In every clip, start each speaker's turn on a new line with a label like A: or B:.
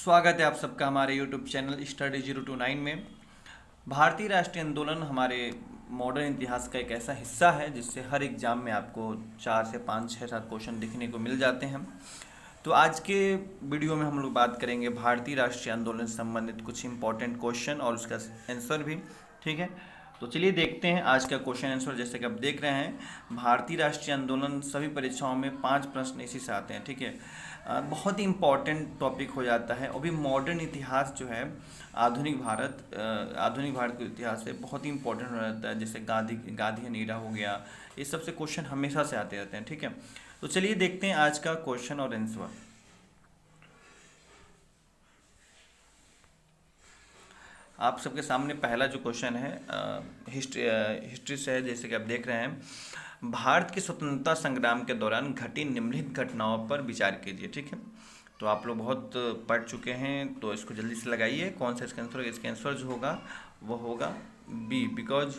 A: स्वागत है आप सबका हमारे YouTube चैनल स्टडी 029 में। भारतीय राष्ट्रीय आंदोलन हमारे मॉडर्न इतिहास का एक ऐसा हिस्सा है जिससे हर एग्जाम में आपको 4 से 5, 6, 7 क्वेश्चन देखने को मिल जाते हैं। तो आज के वीडियो में हम लोग बात करेंगे भारतीय राष्ट्रीय आंदोलन से संबंधित कुछ इंपॉर्टेंट क्वेश्चन और उसका आंसर भी। ठीक है, तो चलिए देखते हैं आज का क्वेश्चन आंसर। जैसे कि आप देख रहे हैं, भारतीय राष्ट्रीय आंदोलन सभी परीक्षाओं में 5 प्रश्न इसी से आते हैं। ठीक है, बहुत ही इम्पॉर्टेंट टॉपिक हो जाता है। अभी मॉडर्न इतिहास जो है, आधुनिक भारत के इतिहास से बहुत ही इम्पोर्टेंट हो जाता है। जैसे गांधी नीरा हो गया, ये सबसे क्वेश्चन हमेशा से आते रहते हैं। ठीक है, तो चलिए देखते हैं आज का क्वेश्चन और आंसर। आप सबके सामने पहला जो क्वेश्चन है हिस्ट्री से है। जैसे कि आप देख रहे हैं, भारत के स्वतंत्रता संग्राम के दौरान घटी निम्नलिखित घटनाओं पर विचार कीजिए। ठीक है, तो आप लोग बहुत पढ़ चुके हैं, तो इसको जल्दी से लगाइए। कौन सा इसका आंसर होगा? इसका आंसर जो होगा वो होगा बी, बिकॉज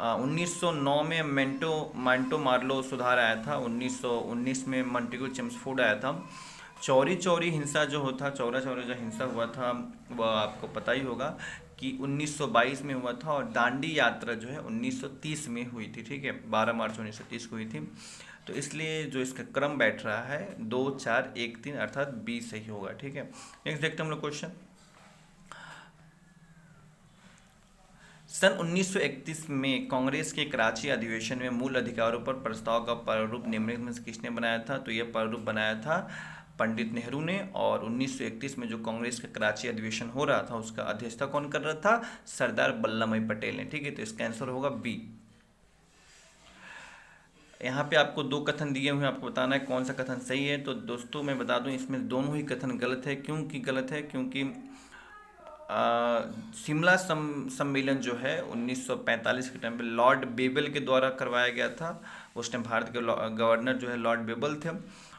A: 1909 में मांटो मार्लो सुधार आया था। 1919 में मॉन्टेग्यू चेम्सफोर्ड आया था। चौरी हिंसा जो होता, चौरा जो हिंसा हुआ था वह आपको पता ही होगा कि 1922 में हुआ था। और दांडी यात्रा जो है 1930 में हुई थी। ठीक है, 12 मार्च 1930 को हुई थी। तो इसलिए जो इसका क्रम बैठ रहा है 2, 4, 1, 3 अर्थात बी सही होगा। ठीक है, नेक्स्ट देखते हैं हम लोग क्वेश्चन। सन 1931 में कांग्रेस के कराची अधिवेशन में मूल अधिकारों पर प्रस्ताव का प्रारूप निम्नलिखित में से किसने बनाया था? तो यह प्रारूप बनाया था पंडित नेहरू ने। और 1931 में जो कांग्रेस का कराची अधिवेशन हो रहा था उसका अध्यक्षता कौन कर रहा था? सरदार वल्लभ भाई पटेल ने। ठीक है, तो इसका आंसर होगा बी। यहाँ पे आपको 2 कथन दिए हुए हैं, आपको बताना है कौन सा कथन सही है। तो दोस्तों मैं बता दूं, इसमें दोनों ही कथन गलत है। क्योंकि गलत है क्योंकि शिमला सम्मेलन जो है 1945 के टाइम पे लॉर्ड बेबल के द्वारा करवाया गया था। उस टाइम भारत के गवर्नर जो है लॉर्ड बेबल थे।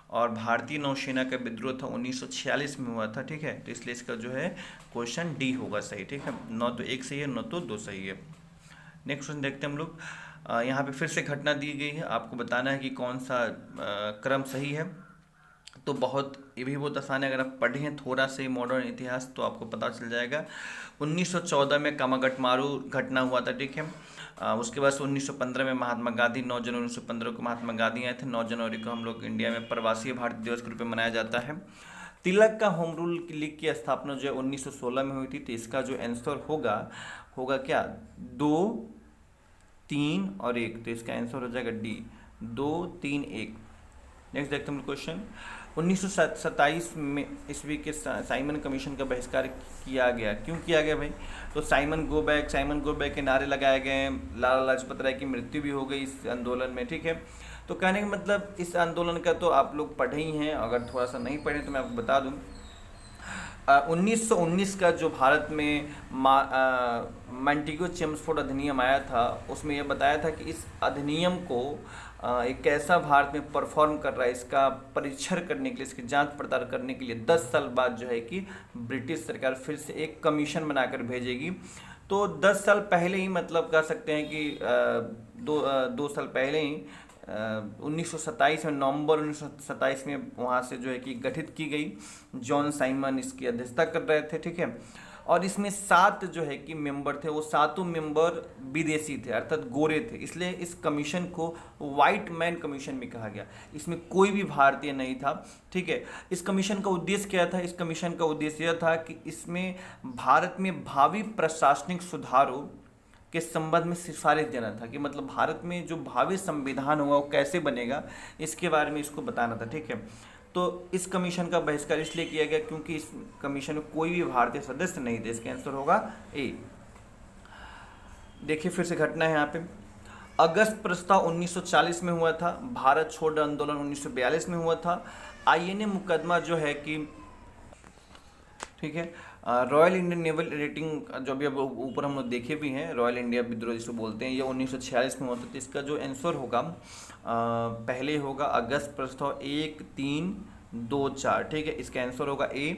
A: और भारतीय नौसेना का विद्रोह था 1946 में हुआ था। ठीक है, तो इसलिए इसका जो है क्वेश्चन डी होगा सही। ठीक है, न तो 1 सही है न तो 2 सही है। नेक्स्ट क्वेश्चन देखते हैं हम लोग। यहाँ पे फिर से घटना दी गई है, आपको बताना है कि कौन सा क्रम सही है। तो ये भी बहुत आसान है। अगर आप पढ़े हैं थोड़ा से मॉडर्न इतिहास तो आपको पता चल जाएगा। 1914 में कामागट मारू घटना हुआ था। ठीक है, उसके बाद 1915 में महात्मा गांधी, 9 जनवरी 1915 को महात्मा गांधी आए थे। 9 जनवरी को हम लोग इंडिया में प्रवासी भारतीय दिवस के रूप में मनाया जाता है। तिलक का होम रूल लीग की स्थापना जो है 1916 में हुई थी। तो इसका जो आंसर होगा क्या? 2, 3 और 1। तो इसका आंसर हो जाएगा डी, 2, 3, 1। नेक्स्ट देखते हैं क्वेश्चन। 1927 में ईस्वी के साइमन कमीशन का बहिष्कार किया गया। क्यों किया गया भाई? तो साइमन गो बैक के नारे लगाए गए। लाला लाजपत राय की मृत्यु भी हो गई इस आंदोलन में। ठीक है, तो कहने का मतलब इस आंदोलन का तो आप लोग पढ़े ही हैं। अगर थोड़ा सा नहीं पढ़े तो मैं आपको बता दूं, 1919 का जो भारत में मॉन्टेग्यू चेम्सफोर्ड अधिनियम आया था, उसमें यह बताया था कि इस अधिनियम को एक कैसा भारत में परफॉर्म कर रहा है, इसका परीक्षण करने के लिए, इसकी जांच पड़ताल करने के लिए 10 साल बाद जो है कि ब्रिटिश सरकार फिर से एक कमीशन बनाकर भेजेगी। तो 10 साल पहले ही, मतलब कह सकते हैं कि 2 साल पहले ही 1927 में, नवंबर 1927 में वहाँ से जो है कि गठित की गई। जॉन साइमन इसकी अध्यक्षता कर रहे थे। ठीक है, और इसमें 7 जो है कि मेंबर थे, वो 7 मेंबर विदेशी थे अर्थात गोरे थे। इसलिए इस कमीशन को वाइट मैन कमीशन भी कहा गया। इसमें कोई भी भारतीय नहीं था। ठीक है, इस कमीशन का उद्देश्य क्या था? इस कमीशन का उद्देश्य यह था कि इसमें भारत में भावी प्रशासनिक सुधारों के संबंध में सिफारिश देना था कि मतलब भारत में जो भावी संविधान होगा वो कैसे बनेगा, इसके बारे में इसको बताना था। ठीक है, तो इस कमीशन का बहिष्कार इसलिए किया गया क्योंकि इस कमीशन में कोई भी भारतीय सदस्य नहीं थे। इसका आंसर होगा ए। देखिए फिर से घटना है यहाँ पे। अगस्त प्रस्ताव 1940 में हुआ था। भारत छोड़ो आंदोलन 1942 में हुआ था। आईएनए मुकदमा जो है कि, ठीक है, रॉयल इंडियन नेवल रेटिंग जो भी अब ऊपर हम लोग देखे भी हैं, रॉयल इंडिया विद्रोह जिसको बोलते हैं, ये 1946 में होता है। तो इसका जो आंसर होगा पहले होगा अगस्त प्रस्ताव 1, 3, 2, 4। ठीक है, इसका आंसर होगा ए।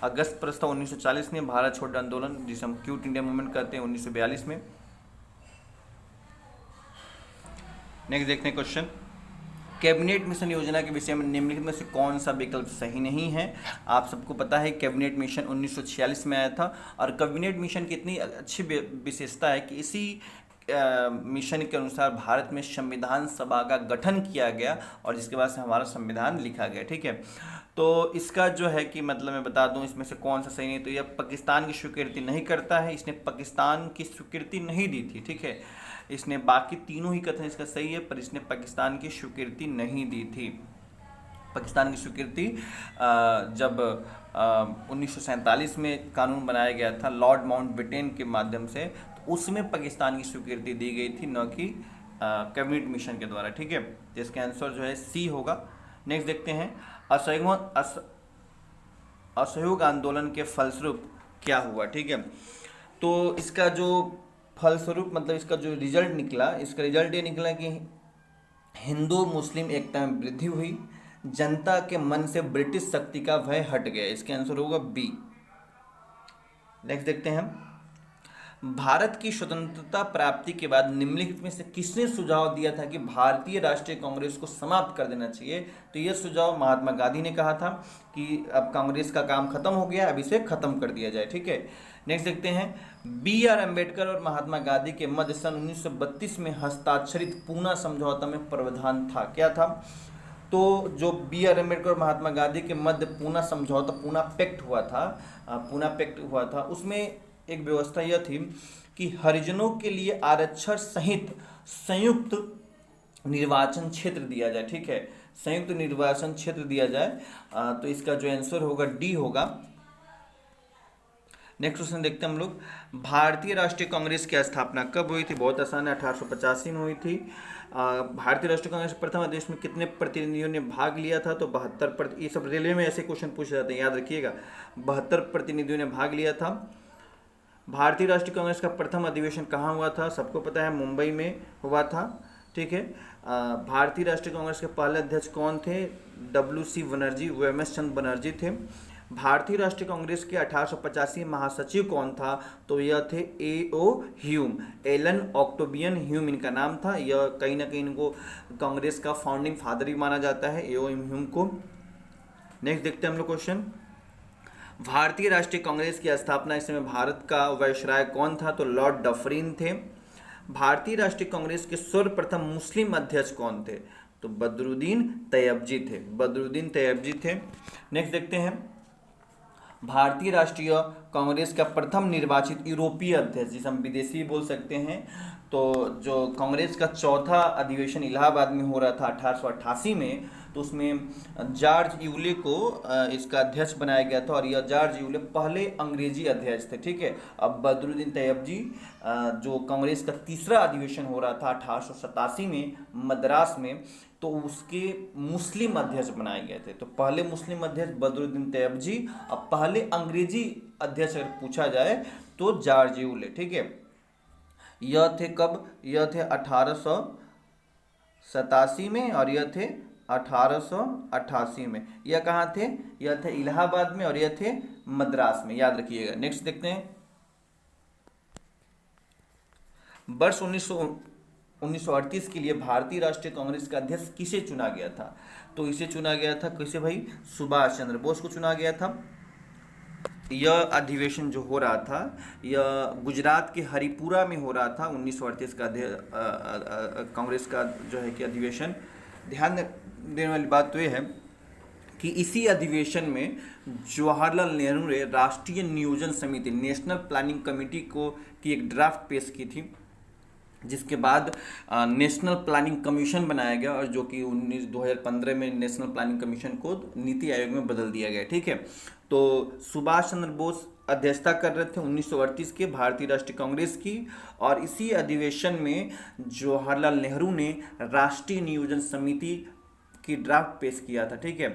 A: अगस्त प्रस्ताव 1940 में, भारत छोड़ो आंदोलन जिसे हम क्विट इंडिया मूवमेंट कहते हैं 1942 में। नेक्स्ट देखते हैं क्वेश्चन। कैबिनेट मिशन योजना के विषय में निम्नलिखित में से कौन सा विकल्प सही नहीं है? आप सबको पता है कैबिनेट मिशन 1946 में आया था, और कैबिनेट मिशन की इतनी अच्छी विशेषता है कि इसी मिशन के अनुसार भारत में संविधान सभा का गठन किया गया और जिसके बाद से हमारा संविधान लिखा गया। ठीक है, तो इसका जो है कि मतलब मैं बता दूं इसमें से कौन सा सही नहीं, तो यह पाकिस्तान की स्वीकृति नहीं करता है, इसने पाकिस्तान की स्वीकृति नहीं दी थी। ठीक है, इसने बाकी तीनों ही कथन इसका सही है, पर इसने पाकिस्तान की स्वीकृति नहीं दी थी। पाकिस्तान की स्वीकृति जब 1947 में कानून बनाया गया था लॉर्ड माउंटबेटन के माध्यम से, तो उसमें पाकिस्तान की स्वीकृति दी गई थी, न कि कैबिनेट मिशन के द्वारा। ठीक है, तो इसका आंसर जो है सी होगा। नेक्स्ट देखते हैं, असहयोग आंदोलन के फलस्वरूप क्या हुआ? ठीक है, तो इसका जो फलस्वरूप मतलब इसका जो रिजल्ट निकला, इसका रिजल्ट ये निकला कि हिंदू मुस्लिम एकता में वृद्धि हुई, जनता के मन से ब्रिटिश शक्ति का भय हट गया। इसके आंसर होगा बी। नेक्स्ट देखते हैं, भारत की स्वतंत्रता प्राप्ति के बाद निम्नलिखित में से किसने सुझाव दिया था कि भारतीय राष्ट्रीय कांग्रेस को समाप्त कर देना चाहिए? तो यह सुझाव महात्मा गांधी ने कहा था कि अब कांग्रेस का काम खत्म हो गया, अब इसे खत्म कर दिया जाए। ठीक है, नेक्स्ट देखते हैं, बी आर अम्बेडकर और महात्मा गांधी के मध्य सन 1932 में हस्ताक्षरित पूना समझौता में प्रावधान था, क्या था? तो जो बी आर अम्बेडकर और महात्मा गांधी के मध्य पूना समझौता, पूना पैक्ट हुआ था, उसमें एक व्यवस्था यह थी कि हरिजनों के लिए आरक्षण सहित संयुक्त निर्वाचन क्षेत्र दिया जाए। ठीक है, संयुक्त निर्वाचन क्षेत्र दिया जाए, तो इसका जो आंसर होगा डी होगा। नेक्स्ट क्वेश्चन देखते हैं हम लोग, भारतीय राष्ट्रीय कांग्रेस की स्थापना कब हुई थी? बहुत आसान है, 1885 में हुई थी। भारतीय राष्ट्रीय कांग्रेस प्रथम अधिवेशन में कितने प्रतिनिधियों ने भाग लिया था? तो 72। ये सब रेलवे में ऐसे क्वेश्चन पूछे जाते हैं, याद रखिएगा। 72 प्रतिनिधियों ने भाग लिया था। भारतीय राष्ट्रीय कांग्रेस का प्रथम अधिवेशन कहाँ हुआ था? सबको पता है, मुंबई में हुआ था। ठीक है, भारतीय राष्ट्रीय कांग्रेस के पहले अध्यक्ष कौन थे? WC बनर्जी, WMS चंद्र बनर्जी थे। भारतीय राष्ट्रीय कांग्रेस के 1885 महासचिव कौन था? तो यह थे A.O. ह्यूम, एलन ऑक्टोबियन ह्यूम इनका नाम था। यह कहीं ना कहीं इनको कांग्रेस का फाउंडिंग फादर भी माना जाता है, A.O. ह्यूम को। नेक्स्ट देखते हैं हम लोग क्वेश्चन, भारतीय राष्ट्रीय कांग्रेस की स्थापना इस समय भारत का वायसराय कौन था? तो लॉर्ड डफरिन थे। भारतीय राष्ट्रीय कांग्रेस के सर्वप्रथम मुस्लिम अध्यक्ष कौन थे? तो बदरुद्दीन तैयबजी थे। नेक्स्ट देखते हैं, भारतीय राष्ट्रीय कांग्रेस का प्रथम निर्वाचित यूरोपीय अध्यक्ष, जिसे हम विदेशी बोल सकते हैं, तो जो कांग्रेस का चौथा अधिवेशन इलाहाबाद में हो रहा था 1888 में, तो उसमें जॉर्ज यूले को इसका अध्यक्ष बनाया गया था, और यह जॉर्ज यूले पहले अंग्रेजी अध्यक्ष थे। ठीक है, अब बदरुद्दीन तैयबजी जो कांग्रेस का तीसरा अधिवेशन हो रहा था 1887 में मद्रास में, तो उसके मुस्लिम अध्यक्ष बनाए गए थे। तो पहले मुस्लिम अध्यक्ष बदरुद्दीन तैयबजी, अब पहले अंग्रेजी अध्यक्ष अगर पूछा जाए तो जॉर्ज यूले। ठीक है, यह थे कब? यह थे 1887 में, और यह थे 1888 में। यह कहाँ थे? यह थे इलाहाबाद में, और यह थे मद्रास में, याद रखिएगा। नेक्स्ट देखते हैं, वर्ष 1938 के लिए भारतीय राष्ट्रीय कांग्रेस का अध्यक्ष किसे चुना गया था? तो इसे चुना गया था किसे भाई? सुभाष चंद्र बोस को चुना गया था। यह अधिवेशन जो हो रहा था, यह गुजरात के हरिपुरा में हो रहा था। 1938 का कांग्रेस का जो है कि अधिवेशन। ध्यान देने वाली बात तो यह है कि इसी अधिवेशन में जवाहरलाल नेहरू ने राष्ट्रीय नियोजन समिति, नेशनल प्लानिंग कमेटी को की एक ड्राफ्ट पेश की थी, जिसके बाद नेशनल प्लानिंग कमीशन बनाया गया, और जो कि 2015 में नेशनल प्लानिंग कमीशन को नीति आयोग में बदल दिया गया। ठीक है, तो सुभाष चंद्र बोस अध्यक्षता कर रहे थे 1938 के भारतीय राष्ट्रीय कांग्रेस की, और इसी अधिवेशन में जवाहरलाल नेहरू ने राष्ट्रीय नियोजन समिति की ड्राफ्ट पेश किया था। ठीक है,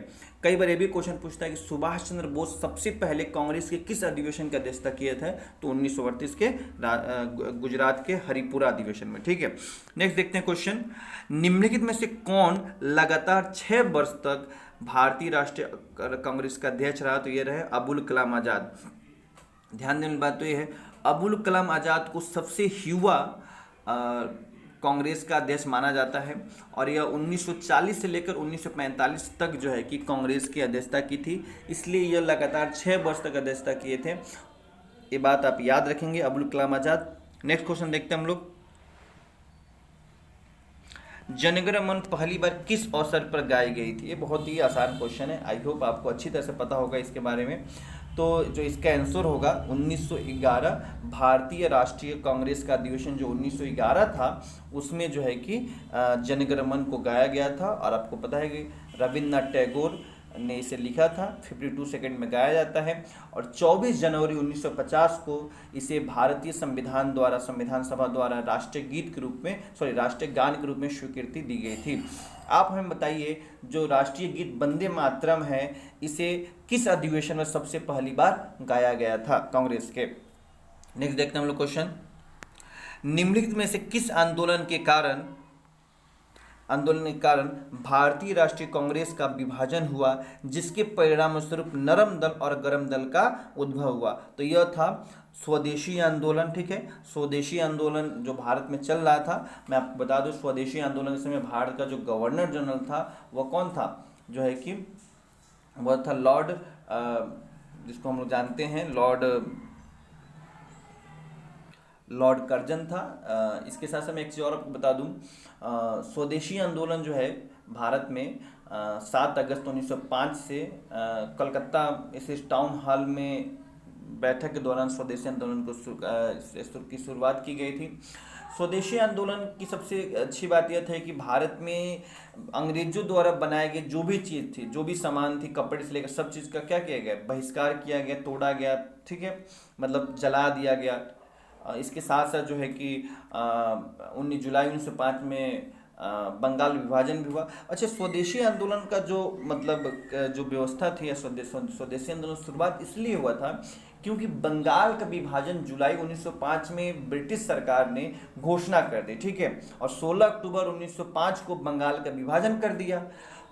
A: कई बार ये भी क्वेश्चन पूछता है कि सुभाष चंद्र बोस सबसे पहले कांग्रेस के किस अधिवेशन की अध्यक्षता किए थे? तो 1938 के गुजरात के हरिपुरा अधिवेशन में। ठीक है, नेक्स्ट देखते हैं क्वेश्चन, निम्नलिखित में से कौन लगातार 6 वर्ष तक भारतीय राष्ट्रीय कांग्रेस का अध्यक्ष रहा? तो ये रहे अबुल कलाम आजाद। ध्यान देने वाली बात तो ये है, अबुल कलाम आजाद को सबसे युवा कांग्रेस का अध्यक्ष माना जाता है और यह 1940 से लेकर 1945 तक जो है कि कांग्रेस की अध्यक्षता की थी, इसलिए यह लगातार 6 वर्ष तक अध्यक्षता किए थे। ये बात आप याद रखेंगे, अबुल कलाम आज़ाद। नेक्स्ट क्वेश्चन देखते हैं हम लोग। जनगण मन पहली बार किस अवसर पर गाई गई थी? ये बहुत ही आसान क्वेश्चन है, आई होप आपको अच्छी तरह से पता होगा इसके बारे में। तो जो इसका आंसर होगा 1911, भारतीय राष्ट्रीय कांग्रेस का अधिवेशन जो 1911 था उसमें जो है कि जनगण मन को गाया गया था। और आपको पता है कि रविन्द्रनाथ टैगोर ने इसे लिखा था, 52 सेकंड में गाया जाता है। और 24 जनवरी 1950 को इसे भारतीय संविधान सभा द्वारा राष्ट्रीय गीत के रूप में, राष्ट्रीय गान के रूप में स्वीकृति दी गई थी। आप हमें बताइए, जो राष्ट्रीय गीत वंदे मातरम है, इसे किस अधिवेशन में सबसे पहली बार गाया गया था कांग्रेस के? नेक्स्ट देखते हैं हम लोग क्वेश्चन। निम्नलिखित में से किस आंदोलन के कारण भारतीय राष्ट्रीय कांग्रेस का विभाजन हुआ, जिसके परिणाम स्वरूप नरम दल और गरम दल का उद्भव हुआ? तो यह था स्वदेशी आंदोलन। ठीक है, स्वदेशी आंदोलन जो भारत में चल रहा था, मैं आपको बता दूं स्वदेशी आंदोलन के समय भारत का जो गवर्नर जनरल था वह कौन था? जो है कि वह था लॉर्ड, जिसको हम लोग जानते हैं लॉर्ड कर्जन था। इसके साथ साथ मैं एक चीज़ और आपको बता दूं, स्वदेशी आंदोलन जो है भारत में 7 अगस्त 1905 से कलकत्ता इस टाउन हॉल में बैठक के दौरान स्वदेशी आंदोलन की शुरुआत की गई थी। स्वदेशी आंदोलन की सबसे अच्छी बात यह थी कि भारत में अंग्रेजों द्वारा बनाए गए जो भी चीज़ थी, जो भी सामान थी, कपड़े से लेकर सब चीज़ का क्या किया गया? बहिष्कार किया गया, तोड़ा गया। ठीक है, मतलब जला दिया गया। इसके साथ साथ जो है कि 19 जुलाई 1905 में बंगाल विभाजन भी हुआ। अच्छा, स्वदेशी आंदोलन का जो मतलब जो व्यवस्था थी, स्वदेशी आंदोलन शुरुआत इसलिए हुआ था क्योंकि बंगाल का विभाजन जुलाई 1905 में ब्रिटिश सरकार ने घोषणा कर दी। ठीक है, और 16 अक्टूबर 1905 को बंगाल का विभाजन कर दिया।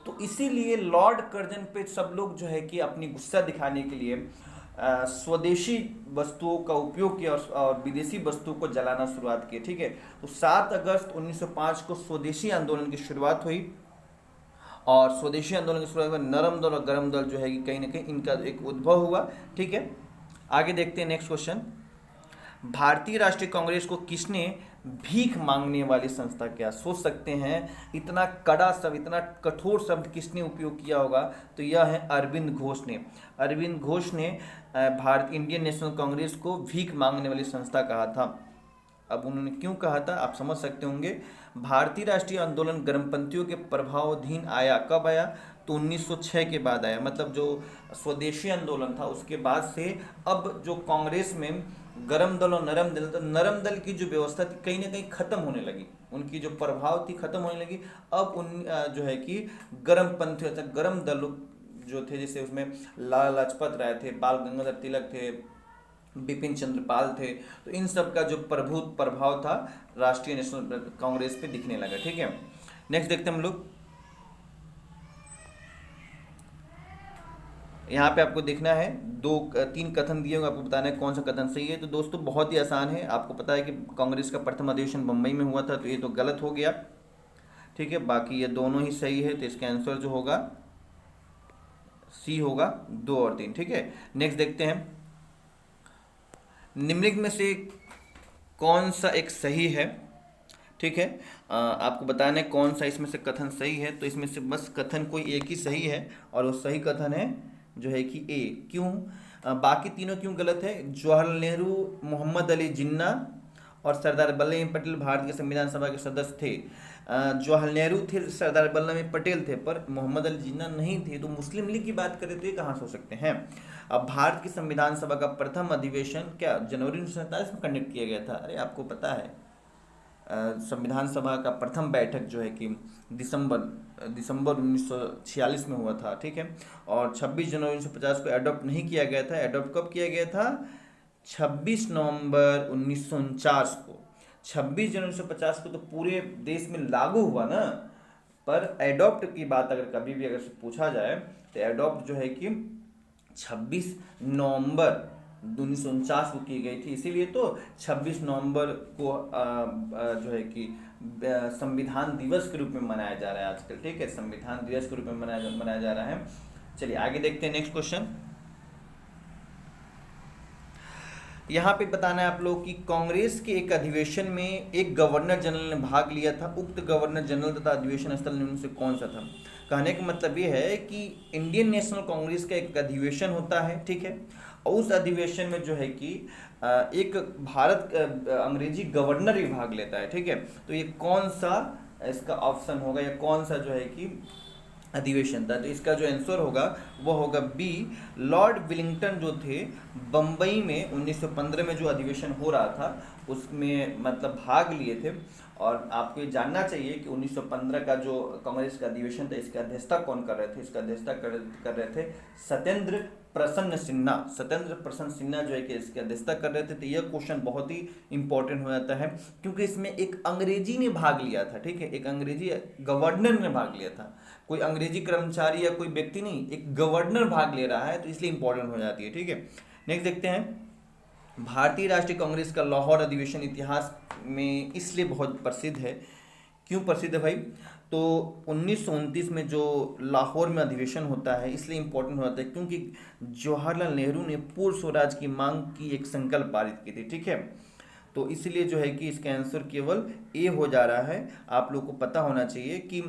A: तो इसीलिए लॉर्ड कर्जन पे सब लोग जो है कि अपनी गुस्सा दिखाने के लिए स्वदेशी वस्तुओं का उपयोग किया और विदेशी वस्तुओं को जलाना शुरुआत की। ठीक है, तो 7 अगस्त 1905 को स्वदेशी आंदोलन की शुरुआत हुई। और स्वदेशी आंदोलन की शुरुआत में नरम दल और गरम दल जो है कि कहीं ना कहीं इनका एक उद्भव हुआ। ठीक है, आगे देखते हैं नेक्स्ट क्वेश्चन। भारतीय राष्ट्रीय कांग्रेस को किसने भीख मांगने वाली संस्था किया? सोच सकते हैं इतना कड़ा शब्द, इतना कठोर शब्द किसने उपयोग किया होगा? तो यह है अरविंद घोष ने। अरविंद घोष ने इंडियन नेशनल कांग्रेस को भीख मांगने वाली संस्था कहा था। अब उन्होंने क्यों कहा था आप समझ सकते होंगे। भारतीय राष्ट्रीय आंदोलन गर्मपंथियों के प्रभावाधीन आया, कब आया? तो 1906 के बाद आया। मतलब जो स्वदेशी आंदोलन था उसके बाद से अब जो कांग्रेस में गरम दल और नरम दल, तो नरम दल की जो व्यवस्था थी कहीं ना कहीं खत्म होने लगी, उनकी जो प्रभाव थी खत्म होने लगी। अब जो है कि गरमपंथी गरम दल जो थे, जैसे उसमें लाला लाजपत राय थे, बाल गंगाधर तिलक थे, बिपिन चंद्रपाल थे, तो इन सब का जो प्रभाव था राष्ट्रीय नेशनल कांग्रेस पे दिखने लगा। ठीक है, नेक्स्ट देखते हैं हम लोग। यहाँ पे आपको देखना है 3 कथन दिए हुए, आपको बताना है कौन सा कथन सही है। तो दोस्तों बहुत ही आसान है, आपको पता है कि कांग्रेस का प्रथम अधिवेशन मुंबई में हुआ था, तो ये तो गलत हो गया। ठीक है, बाकी ये दोनों ही सही है, तो इसका आंसर जो होगा सी होगा, 2 और 3। ठीक है, नेक्स्ट देखते हैं। निम्नलिखित में से कौन सा एक सही है? ठीक है, आपको बताना है कौन सा इसमें से कथन सही है। तो इसमें से बस कथन कोई एक ही सही है और वो सही कथन है जो है कि ए। क्यों? बाकी तीनों क्यों गलत है? जवाहरलाल नेहरू, मोहम्मद अली जिन्ना और सरदार वल्लभ भाई पटेल भारत के संविधान सभा के सदस्य थे। जवाहरलाल नेहरू थे, सरदार वल्लभ भाई पटेल थे, पर मोहम्मद अली जिन्ना नहीं थे। तो मुस्लिम लीग की बात करें तो ये कहाँ से हो सकते हैं? अब भारत की संविधान सभा का प्रथम अधिवेशन क्या जनवरी 1947 में कंडक्ट किया गया था? अरे आपको पता है संविधान सभा का प्रथम बैठक जो है कि दिसंबर 1946 में हुआ था। ठीक है, और 26 जनवरी 1950 को अडॉप्ट नहीं किया गया था। अडॉप्ट कब किया गया था? 26 नवंबर 1949 को। 26 जनवरी 1950 को तो पूरे देश में लागू हुआ ना, पर एडॉप्ट की बात अगर कभी भी अगर पूछा जाए तो एडॉप्ट जो है कि 26 नवंबर 1949 को की गई थी। इसीलिए तो 26 नवंबर को जो है कि संविधान दिवस के रूप में मनाया जा रहा है आजकल, ठीक है, संविधान दिवस के रूप में मनाया जा रहा है। चलिए आगे देखते हैं नेक्स्ट क्वेश्चन। यहाँ पे बताना है आप लोग कि कांग्रेस के एक अधिवेशन में एक गवर्नर जनरल ने भाग लिया था। उक्त गवर्नर जनरल तथा अधिवेशन स्थल निम्न से कौन सा था? कहने का मतलब ये है कि इंडियन नेशनल कांग्रेस का एक अधिवेशन होता है, ठीक है, और उस अधिवेशन में जो है कि एक अंग्रेजी गवर्नर भी भाग लेता है, ठीक है। तो ये कौन सा इसका ऑप्शन होगा, या कौन सा जो है कि अधिवेशन था? तो इसका जो आंसर होगा वो होगा बी, लॉर्ड विलिंगटन जो थे बम्बई में 1915 में जो अधिवेशन हो रहा था उसमें मतलब भाग लिए थे। और आपको ये जानना चाहिए कि 1915 का जो कांग्रेस का अधिवेशन था इसकी अध्यक्षता कौन कर रहे थे? इसका अध्यक्षता कर रहे थे सत्येंद्र प्रसन्न सिन्हा। सत्येंद्र प्रसन्न सिन्हा जो है कि इसकी अध्यक्षता कर रहे थे। तो यह क्वेश्चन बहुत ही इंपॉर्टेंट हो जाता है क्योंकि इसमें एक अंग्रेजी ने भाग लिया था, ठीक है, एक अंग्रेजी गवर्नर ने भाग लिया था, कोई अंग्रेजी कर्मचारी या कोई व्यक्ति नहीं, एक गवर्नर भाग ले रहा है, तो इसलिए इंपॉर्टेंट हो जाती है, ठीक है। नेक्स्ट देखते हैं। भारतीय राष्ट्रीय कांग्रेस का लाहौर अधिवेशन इतिहास में इसलिए बहुत प्रसिद्ध है। क्यों प्रसिद्ध है भाई? तो 1929 में जो लाहौर में अधिवेशन होता है इसलिए इम्पोर्टेंट हो जाता है क्योंकि जवाहरलाल नेहरू ने पूर्ण स्वराज की मांग की एक संकल्प पारित की थी, ठीक है। तो इसलिए जो है कि इसका आंसर केवल ए हो जा रहा है। आप लोग को पता होना चाहिए कि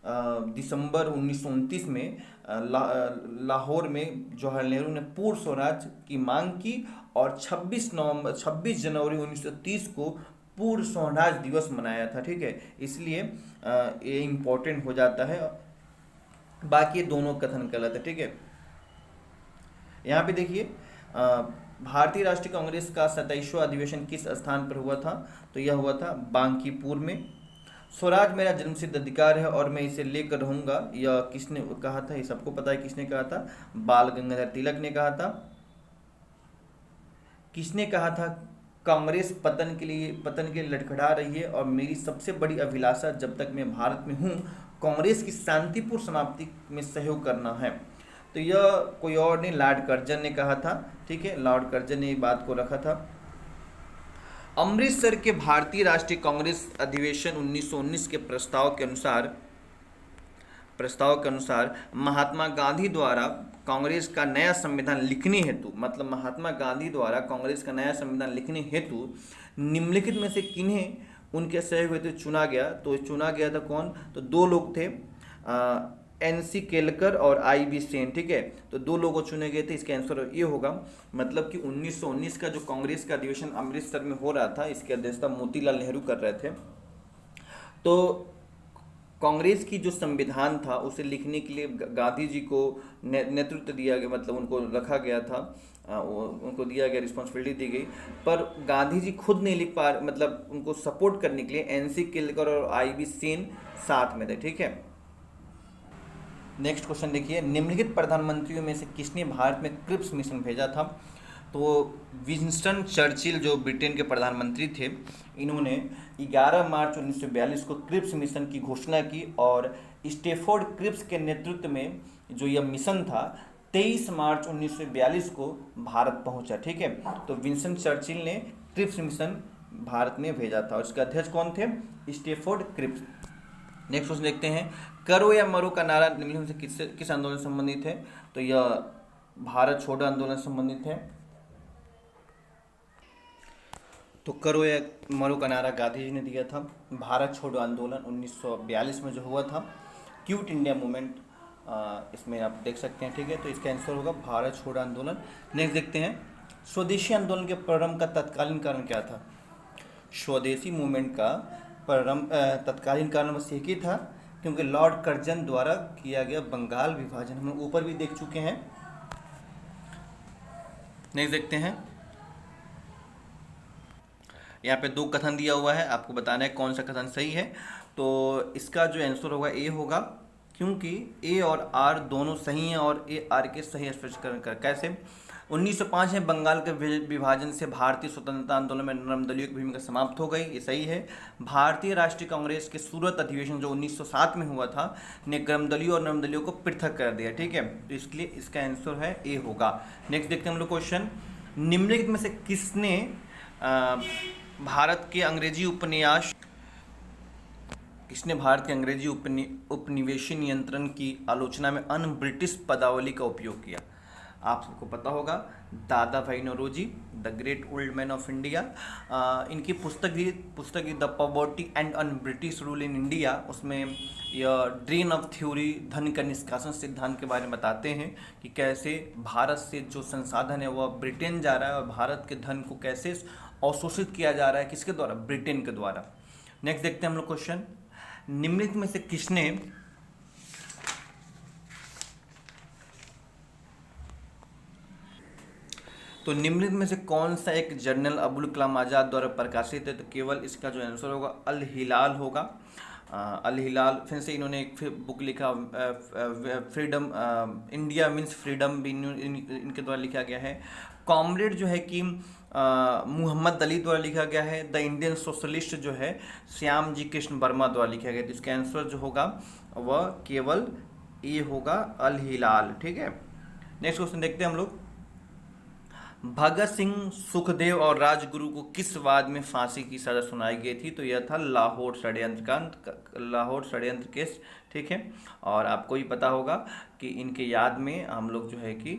A: दिसंबर 1929 में लाहौर में जवाहरलाल नेहरू ने पूर्ण स्वराज की मांग की और 26 जनवरी 1930 को पूर्ण स्वराज दिवस मनाया था, ठीक है। इसलिए ये इम्पोर्टेंट हो जाता है। बाकी ये दोनों कथन गलत है, ठीक है। यहाँ पे देखिए भारतीय राष्ट्रीय कांग्रेस का 27वां अधिवेशन किस स्थान पर हुआ था? तो यह हुआ था बांकीपुर में। स्वराज मेरा जन्मसिद्ध अधिकार है और मैं इसे लेकर रहूंगा, यह किसने कहा था? ये सबको पता है किसने कहा था। बाल गंगाधर तिलक ने कहा था। किसने कहा था? कांग्रेस पतन के लिए लड़खड़ा रही है और मेरी सबसे बड़ी अभिलाषा जब तक मैं भारत में हूँ कांग्रेस की शांतिपूर्ण समाप्ति में सहयोग करना है। तो यह कोई और नहीं, लॉर्ड कर्जन ने कहा था, ठीक है, लॉर्ड कर्जन ने ये बात को रखा था। अमृतसर के भारतीय राष्ट्रीय कांग्रेस अधिवेशन 1919 के प्रस्ताव के अनुसार महात्मा गांधी द्वारा कांग्रेस का नया संविधान लिखने हेतु, मतलब महात्मा गांधी द्वारा कांग्रेस का नया संविधान लिखने हेतु निम्नलिखित में से किन्हें उनके सहयोग हेतु चुना गया? तो चुना गया था कौन? तो दो लोग थे, NC केलकर और IB सेन, ठीक है। तो दो लोगों चुने गए थे। इसका आंसर ये होगा, मतलब कि 1919 का जो कांग्रेस का अधिवेशन अमृतसर में हो रहा था इसकी अध्यक्षता मोतीलाल नेहरू कर रहे थे। तो कांग्रेस की जो संविधान था उसे लिखने के लिए गांधी जी को नेतृत्व दिया गया, मतलब उनको रखा गया था, उनको दिया गया, रिस्पॉन्सिबिलिटी दी गई। पर गांधी जी खुद नहीं लिख पा, मतलब उनको सपोर्ट करने के लिए NC केलकर और IB सेन साथ में थे, ठीक है। नेक्स्ट क्वेश्चन देखिए, निम्नलिखित प्रधानमंत्रियों में से किसने भारत में क्रिप्स मिशन भेजा था? तो विंस्टन चर्चिल जो ब्रिटेन के प्रधानमंत्री थे, इन्होंने 11 मार्च 1942 को क्रिप्स मिशन की घोषणा की और स्टेफोर्ड क्रिप्स के नेतृत्व में जो यह मिशन था 23 मार्च 1942 को भारत पहुंचा, ठीक है। तो विंस्टन चर्चिल ने क्रिप्स मिशन भारत में भेजा था और इसके अध्यक्ष कौन थे? Stafford Cripps. नेक्स्ट क्वेश्चन देखते हैं, करो या मरो का नारा निम्नलिखित से किस आंदोलन से संबंधित है? तो यह भारत छोड़ो आंदोलन से संबंधित है। तो करो या मरो का नारा गांधी जी ने दिया था। भारत छोड़ो आंदोलन 1942 में जो हुआ था, क्विट इंडिया मूवमेंट, इसमें आप देख सकते हैं, ठीक है। तो इसका आंसर होगा भारत छोड़ो आंदोलन। नेक्स्ट देखते हैं, स्वदेशी आंदोलन के प्रारंभ का तत्कालीन कारण क्या था? स्वदेशी मूवमेंट का प्रारंभ तत्कालीन कारण बस एक ही था, क्योंकि लॉर्ड कर्जन द्वारा किया गया बंगाल विभाजन, हम ऊपर भी देख चुके हैं। नेक्स्ट देखते हैं, यहाँ पे दो कथन दिया हुआ है, आपको बताना है कौन सा कथन सही है। तो इसका जो आंसर होगा ए होगा, क्योंकि ए और आर दोनों सही हैं और ए आर के सही स्पष्टीकरण कर। कैसे? 1905 में बंगाल के विभाजन से भारतीय स्वतंत्रता आंदोलन में निर्मदलियों की भूमिका समाप्त हो गई, ये सही है। भारतीय राष्ट्रीय कांग्रेस के सूरत अधिवेशन जो 1907 में हुआ था ने गर्मदलियों और नर्मदलियों को पृथक कर दिया, ठीक है। तो इसके लिए इसका आंसर है ए होगा। नेक्स्ट देखते हैं हम लोग क्वेश्चन, निम्नलिखित में से किसने भारत के अंग्रेजी उपन्यास किसने भारत के अंग्रेजी उपनिवेशी नियंत्रण की आलोचना में अन ब्रिटिश पदावली का उपयोग किया? आप सबको पता होगा, Dadabhai Naoroji, the great old man of India. इनकी पुस्तक the poverty and un British rule in India, उसमें यह ड्रेन ऑफ थ्योरी, धन का निष्कासन सिद्धांत के बारे में बताते हैं कि कैसे भारत से जो संसाधन है वह ब्रिटेन जा रहा है और भारत के धन को कैसे अवशोषित किया जा रहा है, किसके द्वारा? ब्रिटेन के द्वारा। नेक्स्ट देखते हैं हम लोग क्वेश्चन, निम्नलिखित में से किसने तो निम्नलिखित में से कौन सा एक जर्नल अबुल कलाम आज़ाद द्वारा प्रकाशित है? तो केवल इसका जो आंसर होगा अल हिलाल होगा। अल हिलाल, फिर से इन्होंने एक बुक लिखा, फ्रीडम, इंडिया मीन्स फ्रीडम भी इनके द्वारा लिखा गया है। कॉमरेड जो है कि मोहम्मद अली द्वारा लिखा गया है। द इंडियन सोशलिस्ट जो है श्याम जी कृष्ण वर्मा द्वारा लिखा गया। तो इसका आंसर जो होगा वह केवल ये होगा, अल हिलाल। ठीक है, नेक्स्ट क्वेश्चन देखते हैं हम लोग, भगत सिंह, सुखदेव और राजगुरु को किस वाद में फांसी की सजा सुनाई गई थी? तो यह था लाहौर षड्यंत्र केस। ठीक है, और आपको ही पता होगा कि इनके याद में हम लोग जो है कि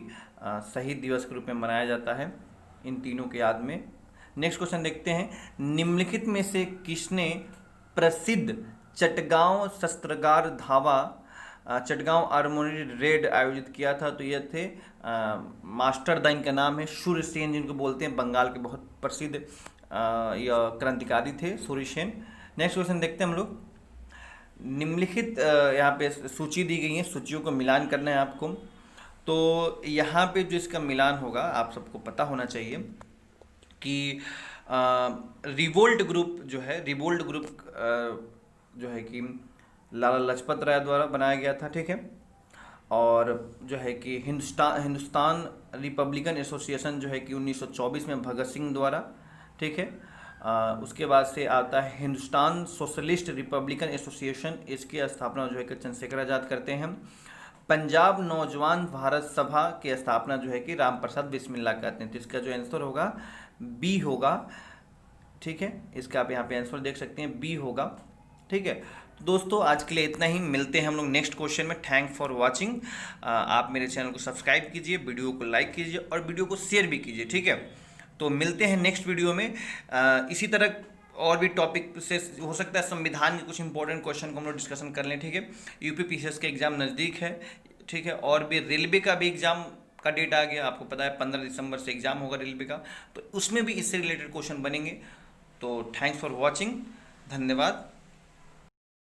A: शहीद दिवस के रूप में मनाया जाता है, इन तीनों के याद में। नेक्स्ट क्वेश्चन देखते हैं, निम्नलिखित में से किसने प्रसिद्ध चटगांव शस्त्रागार धावा, चटगांव आर्मोरी रेड आयोजित किया था? तो ये थे मास्टर द, इनका नाम है सूर्यसेन, जिनको बोलते हैं, बंगाल के बहुत प्रसिद्ध यह क्रांतिकारी थे सूर्यसेन। नेक्स्ट क्वेश्चन देखते हैं हम लोग, निम्नलिखित यहाँ पे सूची दी गई है, सूचियों को मिलान करना है आपको। तो यहाँ पे जो इसका मिलान होगा, आप सबको पता होना चाहिए कि रिवोल्ट ग्रुप जो है, रिवोल्ट ग्रुप जो है कि लाला लाजपत राय द्वारा बनाया गया था। ठीक है, और जो है कि हिंदुस्तान रिपब्लिकन एसोसिएशन जो है कि 1924 में भगत सिंह द्वारा। ठीक है, उसके बाद से आता है हिंदुस्तान सोशलिस्ट रिपब्लिकन एसोसिएशन, इसकी स्थापना जो है कि चंद्रशेखर आज़ाद करते हैं। पंजाब नौजवान भारत सभा की स्थापना जो है कि राम प्रसाद बिस्मिल्ला करते हैं। तो इसका जो आंसर होगा बी होगा। ठीक है, इसका आप यहाँ पे आंसर देख सकते हैं, बी होगा। ठीक है, तो दोस्तों आज के लिए इतना ही, मिलते हैं हम लोग नेक्स्ट क्वेश्चन में। Thank for watching. आप मेरे चैनल को सब्सक्राइब कीजिए, वीडियो को लाइक कीजिए और वीडियो को शेयर भी कीजिए। ठीक है, तो मिलते हैं नेक्स्ट वीडियो में। इसी तरह और भी टॉपिक से हो सकता है संविधान के कुछ इंपॉर्टेंट क्वेश्चन को हम लोग डिस्कशन कर लें। ठीक है, यूपी पीसीएस का एग्जाम नज़दीक है। ठीक है, और भी रेलवे का भी एग्जाम का डेट आ गया, आपको पता है 15 दिसंबर से एग्जाम होगा रेलवे का, तो उसमें भी इससे रिलेटेड क्वेश्चन बनेंगे। तो थैंक्स फॉर वॉचिंग, धन्यवाद।